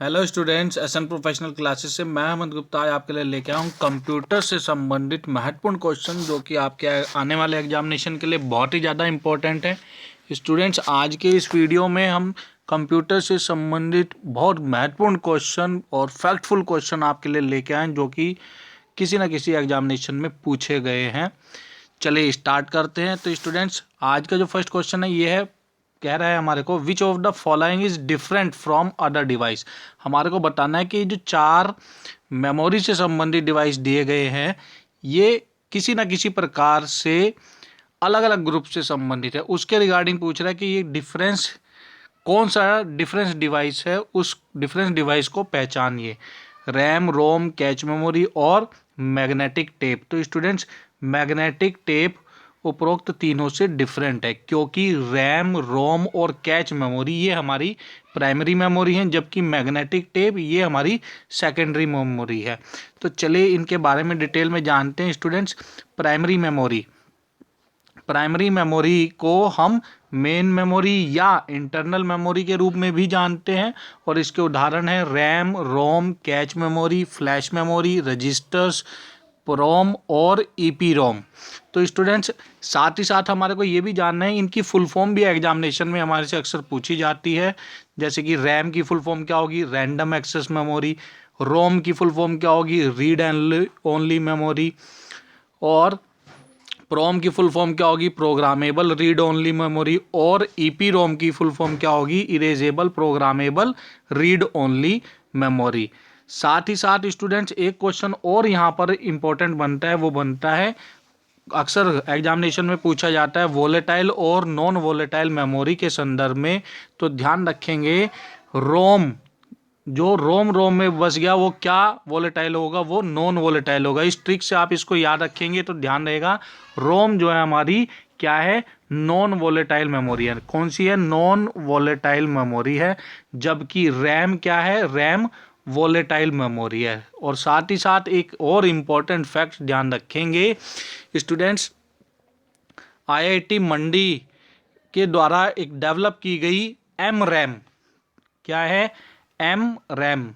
Hello students, SN professional classes से मैं अहमद गुप्ता आज आपके लिए लेके आया हूँ कंप्यूटर से संबंधित महत्वपूर्ण क्वेश्चन जो कि आपके आने वाले एग्जामिनेशन के लिए बहुत ही ज़्यादा इंपॉर्टेंट है। स्टूडेंट्स, आज के इस वीडियो में हम कंप्यूटर से संबंधित बहुत महत्वपूर्ण क्वेश्चन और फैक्टफुल क्वेश्चन आपके लिए लेके आए हैं जो कि किसी न किसी एग्जामिनेशन में पूछे गए हैं। चलिए स्टार्ट करते हैं। तो स्टूडेंट्स, आज का जो फर्स्ट क्वेश्चन है ये है, कह रहा है हमारे को which of the following is different from other device. हमारे को बताना है कि जो चार मेमोरी से संबंधित डिवाइस दिए गए हैं ये किसी न किसी प्रकार से अलग अलग ग्रुप से संबंधित है। उसके रिगार्डिंग पूछ रहा है कि ये डिफरेंस कौन सा डिफरेंस डिवाइस है, उस डिफरेंस डिवाइस को पहचानिए। रैम, रोम, कैच मेमोरी और मैग्नेटिक टेप। तो स्टूडेंट्स, मैग्नेटिक टेप उपरोक्त तीनों से डिफरेंट है क्योंकि रैम, रोम और कैच मेमोरी ये हमारी प्राइमरी मेमोरी हैं, जबकि मैग्नेटिक टेप ये हमारी सेकेंडरी मेमोरी है। तो चलिए इनके बारे में डिटेल में जानते हैं। स्टूडेंट्स, प्राइमरी मेमोरी को हम मेन मेमोरी या इंटरनल मेमोरी के रूप में भी जानते हैं और इसके उदाहरण हैं RAM, ROM, cache memory, flash memory, registers, ROM और ईपी रोम। तो स्टूडेंट्स, साथ ही साथ हमारे को ये भी जानना है, इनकी फुल फॉर्म भी एग्जामिनेशन में हमारे से अक्सर पूछी जाती है। जैसे कि रैम की फुल फॉर्म क्या होगी, रैंडम एक्सेस मेमोरी। रोम की फुल फॉर्म क्या होगी, रीड एंड ओनली मेमोरी। और प्रोम की फुल फॉर्म क्या होगी, प्रोग्रामेबल रीड ओनली मेमोरी। और ईपी रोम की फुल फॉर्म क्या होगी, erasable programmable read only memory. साथ ही साथ स्टूडेंट्स, एक क्वेश्चन और यहाँ पर इंपॉर्टेंट बनता है, वो बनता है, अक्सर एग्जामिनेशन में पूछा जाता है वोलेटाइल और नॉन वोलेटाइल मेमोरी के संदर्भ में। तो ध्यान रखेंगे, रोम जो रोम रोम में बस गया वो क्या वोलेटाइल होगा, वो नॉन वोलेटाइल होगा। इस ट्रिक से आप इसको याद रखेंगे तो ध्यान रहेगा। रोम जो है हमारी क्या है, नॉन वोलेटाइल मेमोरी है। कौन सी है, नॉन वोलेटाइल मेमोरी है। जबकि रैम क्या है, रैम वोलेटाइल मेमोरी है। और साथ ही साथ एक और इम्पॉर्टेंट फैक्ट ध्यान रखेंगे स्टूडेंट्स, आईआईटी मंडी के द्वारा एक डेवलप की गई एम रैम, क्या है, एम रैम।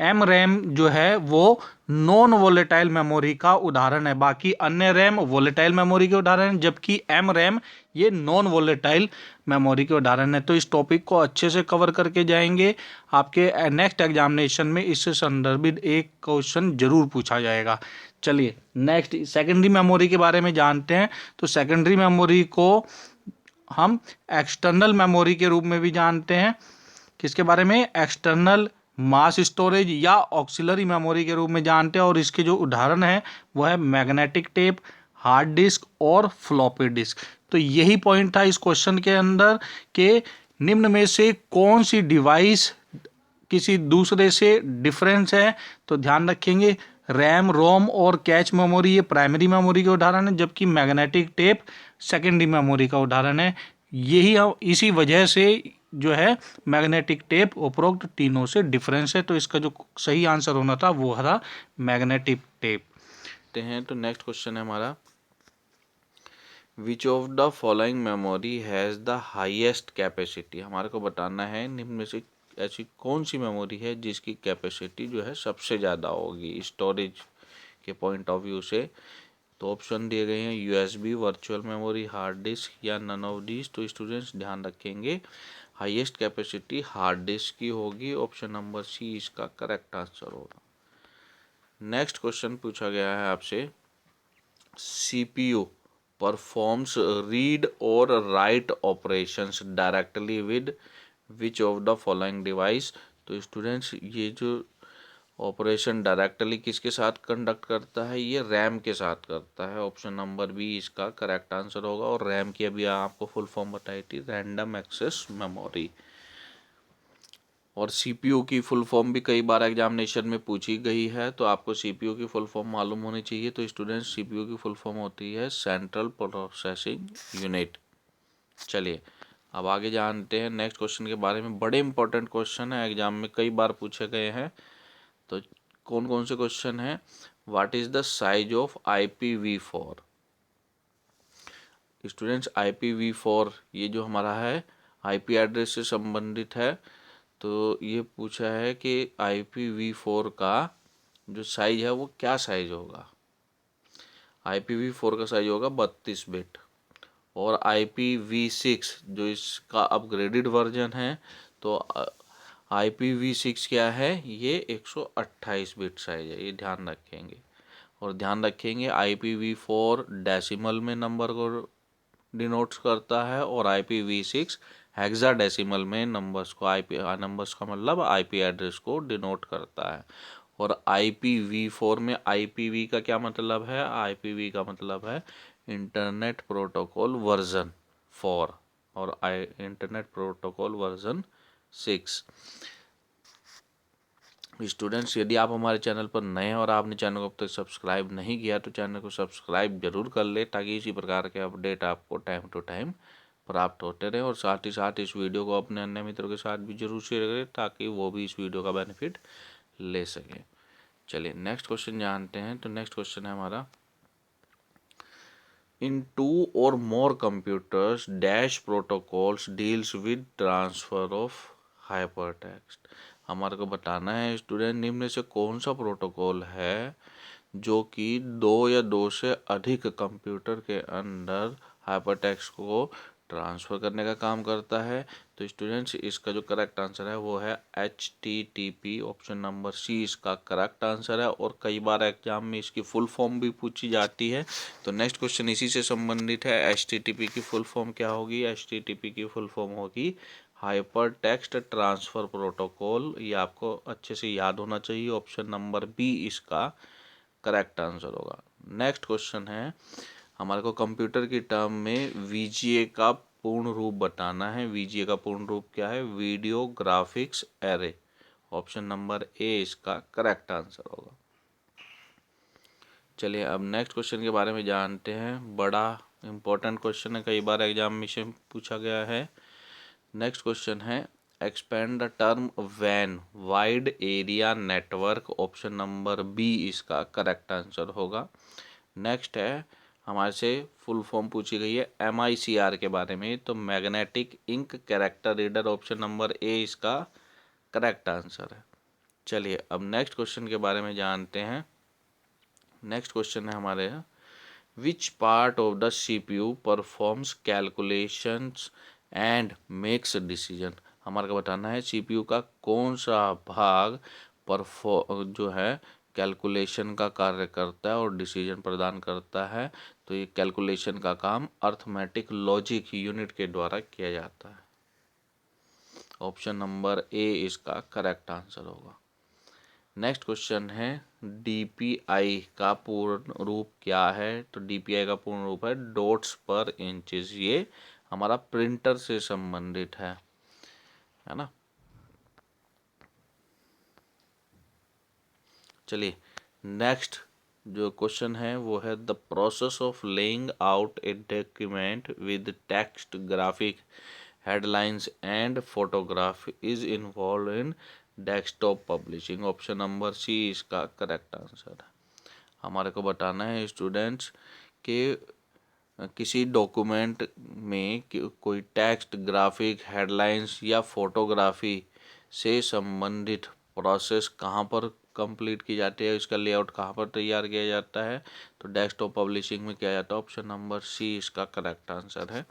एम रैम जो है वो नॉन वोलेटाइल मेमोरी का उदाहरण है। बाकी अन्य रैम वोलेटाइल मेमोरी के उदाहरण है, जबकि एम रैम ये नॉन वोलेटाइल मेमोरी के उदाहरण है। तो इस टॉपिक को अच्छे से कवर करके जाएंगे। आपके नेक्स्ट एग्जामिनेशन में इससे संदर्भित एक क्वेश्चन जरूर पूछा जाएगा। चलिए नेक्स्ट सेकेंडरी मेमोरी के बारे में जानते हैं। तो सेकेंडरी मेमोरी को हम एक्सटर्नल मेमोरी के रूप में भी जानते हैं। किसके बारे में, एक्सटर्नल मास स्टोरेज या ऑक्सिलरी मेमोरी के रूप में जानते हैं। और इसके जो उदाहरण है वो है मैग्नेटिक टेप, हार्ड डिस्क और फ्लॉपी डिस्क। तो यही पॉइंट था इस क्वेश्चन के अंदर के निम्न में से कौन सी डिवाइस किसी दूसरे से डिफरेंस है। तो ध्यान रखेंगे, रैम, रोम और कैच मेमोरी ये प्राइमरी मेमोरी के उदाहरण है, जबकि मैग्नेटिक टेप सेकेंडरी मेमोरी का उदाहरण है। यही इसी वजह से जो है मैग्नेटिक टेप उपरोक्त तीनों से डिफरेंस है। तो इसका जो सही आंसर होना था वो था मैग्नेटिक टेप। हैं तो नेक्स्ट क्वेश्चन है हमारा, which of the following memory has the highest capacity. हमारे को बताना है निम्न में से ऐसी कौन सी मेमोरी है जिसकी कैपेसिटी जो है सबसे ज़्यादा होगी स्टोरेज के पॉइंट ऑफ व्यू से। तो ऑप्शन दिए गए हैं USB, virtual memory, hard disk या नन ऑफ दीज। तो स्टूडेंट्स ध्यान रखेंगे, हाईएस्ट कैपेसिटी हार्ड डिस्क की होगी। ऑप्शन नंबर सी इसका करेक्ट आंसर होगा। नेक्स्ट क्वेश्चन पूछा गया है आपसे, सीपीयू परफॉर्म्स रीड और right operations directly with which of the following device. तो स्टूडेंट्स, ये जो ऑपरेशन डायरेक्टली किसके साथ कंडक्ट करता है, ये रैम के साथ करता है। ऑप्शन नंबर बी इसका करेक्ट आंसर होगा। और रैम की अभी आपको फुल फॉर्म बताई थी, रैंडम एक्सेस मेमोरी। और सीपीयू की फुल फॉर्म भी कई बार एग्जामिनेशन में पूछी गई है, तो आपको सीपीयू की फुल फॉर्म मालूम होनी चाहिए। तो स्टूडेंट्स, सीपीयू की फुल फॉर्म होती है सेंट्रल प्रोसेसिंग यूनिट। चलिए अब आगे जानते हैं नेक्स्ट क्वेश्चन के बारे में। बड़े इंपॉर्टेंट क्वेश्चन है, एग्जाम में कई बार पूछे गए हैं। तो कौन कौन से क्वेश्चन है, what is the size of IPv4। Students, IPv4 ये जो हमारा है आईपी एड्रेस से संबंधित है। तो ये पूछा है कि IPv4 का जो साइज है वो क्या साइज होगा। IPv4 का साइज होगा 32 बिट, और IPv6 जो इसका अपग्रेडेड वर्जन है, तो IPv6 क्या है, ये 128 बिट साइज है, ये ध्यान रखेंगे। और ध्यान रखेंगे IPv4 डेसिमल में नंबर को डिनोट्स करता है, और IPv6 हेक्साडेसिमल में नंबर्स को नंबर्स का मतलब IP एड्रेस को डिनोट करता है। और IPv4 में IPv का क्या मतलब है, IPv का मतलब है इंटरनेट प्रोटोकॉल वर्जन 4, और इंटरनेट प्रोटोकॉल वर्जन 6। स्टूडेंट्स, यदि आप हमारे चैनल पर नए हैं और आपने चैनल को अब तक सब्सक्राइब नहीं किया तो चैनल को सब्सक्राइब जरूर कर ले, ताकि इसी प्रकार के अपडेट आपको टाइम टू टाइम प्राप्त होते रहे। और साथ ही साथ इस वीडियो को अपने अन्य मित्रों के साथ भी जरूर शेयर करें, ताकि वो भी इस वीडियो का बेनिफिट ले सकें। चलिए नेक्स्ट क्वेश्चन जानते हैं। तो नेक्स्ट क्वेश्चन है हमारा, इन 2 or more computers dash protocols deals with transfer of hypertext। हमारे को बताना है स्टूडेंट, निम्न में से कौन सा प्रोटोकॉल है जो कि 2 या 2 से अधिक कंप्यूटर के अंदर हाइपरटेक्स्ट को ट्रांसफ़र करने का काम करता है। तो स्टूडेंट्स, इसका जो करेक्ट आंसर है वो है HTTP, ऑप्शन नंबर सी इसका करेक्ट आंसर है। और कई बार एग्जाम में इसकी फुल फॉर्म भी पूछी जाती है, तो नेक्स्ट क्वेश्चन इसी से संबंधित है। HTTP की फुल फॉर्म क्या होगी, HTTP की फुल फॉर्म होगी हाइपर टेक्स्ट ट्रांसफ़र प्रोटोकॉल। ये आपको अच्छे से याद होना चाहिए, ऑप्शन नंबर बी इसका करेक्ट आंसर होगा। नेक्स्ट क्वेश्चन है, हमारे को कंप्यूटर की टर्म में VGA का पूर्ण रूप बताना है। VGA का पूर्ण रूप क्या है, video graphics array, option number A इसका करेक्ट आंसर होगा। चलिए अब नेक्स्ट क्वेश्चन के बारे में जानते हैं। बड़ा इंपॉर्टेंट क्वेश्चन है, कई बार एग्जाम में से पूछा गया है। नेक्स्ट क्वेश्चन है, एक्सपेंड द टर्म वैन wide area network, option number B इसका करेक्ट आंसर होगा। नेक्स्ट है, हमारे से फुल फॉर्म पूछी गई है MICR के बारे में, तो magnetic ink character reader, option number A इसका करेक्ट आंसर है। चलिए अब नेक्स्ट क्वेश्चन के बारे में जानते हैं। नेक्स्ट क्वेश्चन है हमारे, which part of the CPU performs calculations and makes decision. हमारे को बताना है CPU का कौन सा भाग जो है कैलकुलेशन का कार्य करता है और डिसीजन प्रदान करता है। तो ये कैलकुलेशन का काम अर्थमेटिक लॉजिक यूनिट के द्वारा किया जाता है, ऑप्शन नंबर ए इसका करेक्ट आंसर होगा। नेक्स्ट क्वेश्चन है, DPI का पूर्ण रूप क्या है। तो DPI का पूर्ण रूप है डॉट्स पर इंचेस। ये हमारा प्रिंटर से संबंधित है ना। चलिए नेक्स्ट जो क्वेश्चन है वो है, the process of laying out a document with text, graphic, headlines and photograph is involve in desktop publishing, option number C इसका करेक्ट आंसर है। हमारे को बताना है स्टूडेंट्स कि किसी डॉक्यूमेंट में कोई टेक्स्ट, ग्राफिक, हेडलाइंस या फोटोग्राफी से संबंधित प्रोसेस कहाँ पर कंप्लीट की जाती है, इसका लेआउट कहाँ पर तैयार किया जाता है। तो डेस्कटॉप पब्लिशिंग में किया जाता है, ऑप्शन नंबर सी इसका करेक्ट आंसर है।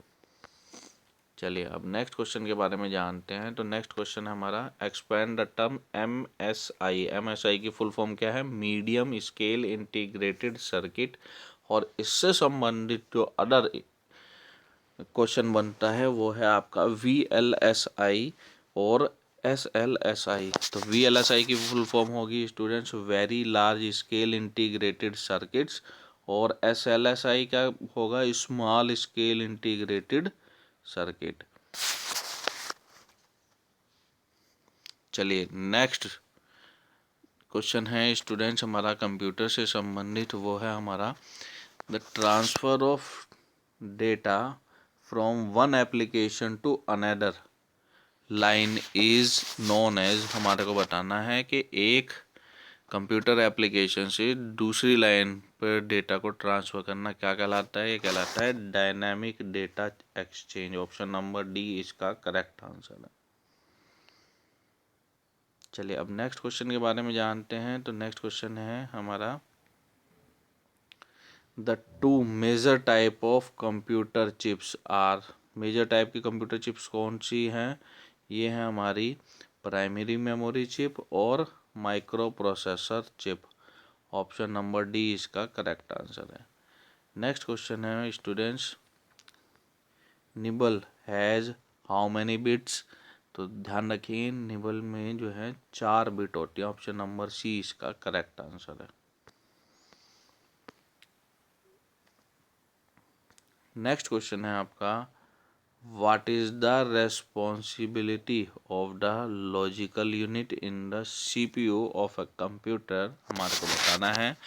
चलिए अब नेक्स्ट क्वेश्चन के बारे में जानते हैं। तो नेक्स्ट क्वेश्चन है हमारा, expand the term MSI। MSI की फुल फॉर्म क्या है, मीडियम स्केल इंटीग्रेटेड सर्किट। और इससे संबंधित जो अदर क्वेश्चन बनता है वो है आपका VLSI और SLSI। तो VLSI की फुल फॉर्म होगी students very large scale integrated circuits, और SLSI का होगा स्मॉल स्केल इंटीग्रेटेड सर्किट। चलिए नेक्स्ट क्वेश्चन है स्टूडेंट्स हमारा कंप्यूटर से संबंधित, वो है हमारा, the transfer of data from one application to another line is known as. हमारे को बताना है कि एक कंप्यूटर एप्लीकेशन से दूसरी लाइन पर डेटा को ट्रांसफ़र करना क्या कहलाता है, ये कहलाता है dynamic data exchange, option number D इसका करेक्ट आंसर है। चलिए अब नेक्स्ट क्वेश्चन के बारे में जानते हैं। तो नेक्स्ट क्वेश्चन है हमारा, the two major type of computer chips are. Major type की कंप्यूटर चिप्स कौन सी हैं? ये है हमारी प्राइमरी मेमोरी चिप और microprocessor chip. Option number D इसका करेक्ट आंसर है। नेक्स्ट क्वेश्चन है students, nibble has how many bits. तो ध्यान रखिए निबल में जो है 4 बिट होती है। ऑप्शन नंबर सी इसका करेक्ट आंसर है। नेक्स्ट क्वेश्चन है आपका, what is the responsibility of the logical unit in the CPU of a computer. हमारे को बताना है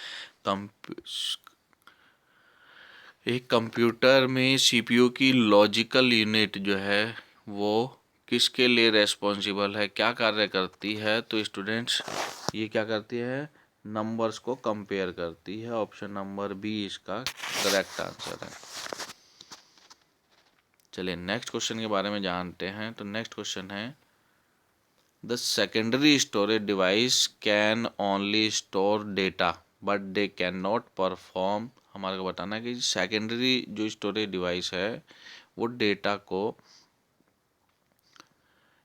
एक कंप्यूटर में सीपीयू की लॉजिकल यूनिट जो है वो किसके लिए रेस्पॉन्सिबल है, क्या कार्य करती है। तो स्टूडेंट्स ये क्या करती है, नंबर्स को कंपेयर करती है। ऑप्शन नंबर बी इसका करेक्ट आंसर है। चलिए नेक्स्ट क्वेश्चन के बारे में जानते हैं। तो नेक्स्ट क्वेश्चन है, the secondary storage device can only store data but they can not perform. हमारे को बताना है कि सेकेंडरी जो स्टोरेज डिवाइस है वो डेटा को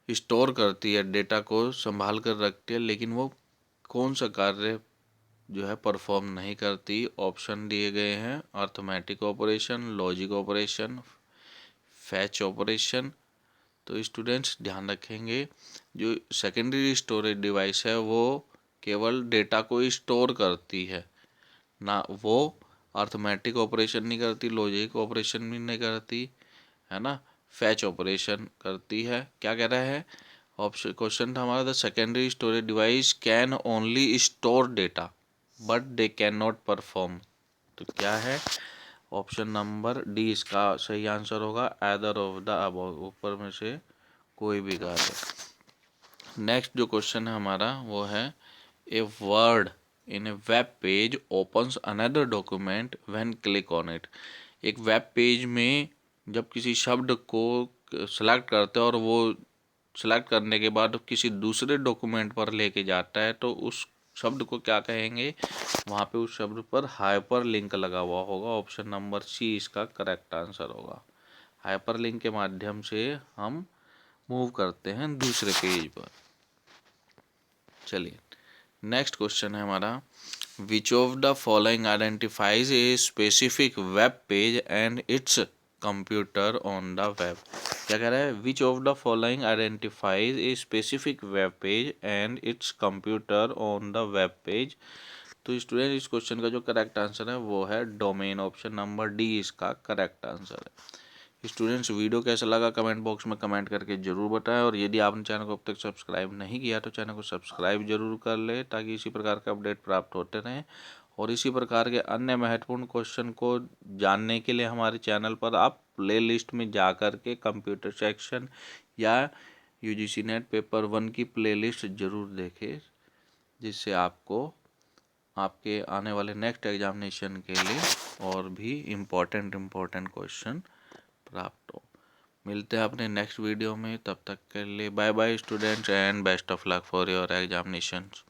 स्टोर करती है, डेटा को संभाल कर रखती है, लेकिन वो कौन सा कार्य जो है परफॉर्म नहीं करती। ऑप्शन दिए गए हैं, arithmetic operation, logic operation, fetch operation. तो स्टूडेंट्स ध्यान रखेंगे जो सेकेंडरी स्टोरेज डिवाइस है वो केवल डेटा को स्टोर करती है, ना वो अर्थमेटिक ऑपरेशन नहीं करती, लॉजिक ऑपरेशन भी नहीं करती, है ना, फैच ऑपरेशन करती है। क्या कह रहा है ऑप्शन, क्वेश्चन था हमारा, the secondary storage device can only store data but they can not perform. तो क्या है, ऑप्शन नंबर डी इसका सही आंसर होगा, एदर ऑफ द अबव, ऊपर में से कोई भी कार्य। नेक्स्ट जो क्वेश्चन है हमारा वो है, a word in A web page opens another document when click on it. एक वेब पेज में जब किसी शब्द को सेलेक्ट करते हैं और वो सेलेक्ट करने के बाद किसी दूसरे डॉक्यूमेंट पर लेके जाता है तो उस शब्द को क्या कहेंगे, वहाँ पे उस शब्द पर हाइपर लिंक लगा हुआ होगा। ऑप्शन नंबर सी इसका करेक्ट आंसर होगा। हाइपर लिंक के माध्यम से हम मूव करते हैं दूसरे पेज पर। चलिए नेक्स्ट क्वेश्चन है हमारा, which of the following identifies a specific web page and it's computer on the web. क्या कह रहा है, which of the following identifies a specific web page and it's computer on the web page. तो student इस question का जो correct answer है वो है डोमेन। ऑप्शन नंबर डी इसका करेक्ट आंसर है। स्टूडेंट्स वीडियो कैसा लगा कमेंट बॉक्स में कमेंट करके ज़रूर बताएं, और यदि आपने चैनल को अब तक सब्सक्राइब नहीं किया तो चैनल को सब्सक्राइब जरूर कर ले ताकि इसी प्रकार के अपडेट प्राप्त होते रहें। और इसी प्रकार के अन्य महत्वपूर्ण क्वेश्चन को जानने के लिए हमारे चैनल पर आप प्लेलिस्ट में जा कर के कंप्यूटर सेक्शन या यूजीसी नेट पेपर 1 की प्लेलिस्ट ज़रूर देखें, जिससे आपको आपके आने वाले नेक्स्ट एग्जामिनेशन के लिए और भी इम्पोर्टेंट क्वेश्चन प्राप्त हो। मिलते हैं अपने नेक्स्ट वीडियो में, तब तक के लिए bye bye students and best of luck for your examinations.